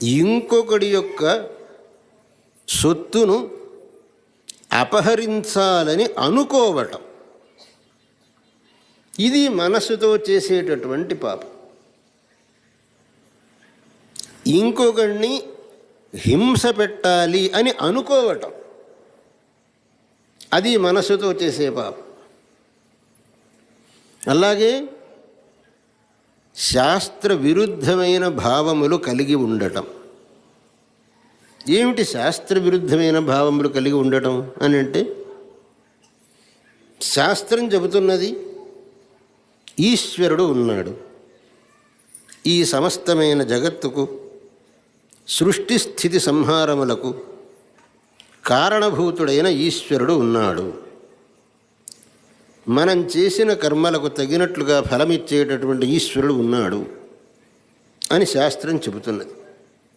ఇంకొకడి యొక్క సొత్తును అపహరించాలని అనుకోవటం, ఇది మనసుతో చేసేటటువంటి పాపం. ఇంకొకడిని హింస పెట్టాలి అని అనుకోవటం, అది మనసుతో చేసే పాపం. అలాగే శాస్త్ర విరుద్ధమైన భావములు కలిగి ఉండటం. ఏమిటి శాస్త్ర విరుద్ధమైన భావములు కలిగి ఉండటం అని అంటే, శాస్త్రం చెబుతున్నది ఈశ్వరుడు ఉన్నాడు, ఈ సమస్తమైన జగత్తుకు సృష్టి స్థితి సంహారములకు కారణభూతుడైన ఈశ్వరుడు ఉన్నాడు, మనం చేసిన కర్మలకు తగినట్లుగా ఫలమిచ్చేటటువంటి ఈశ్వరుడు ఉన్నాడు అని శాస్త్రం చెబుతున్నది.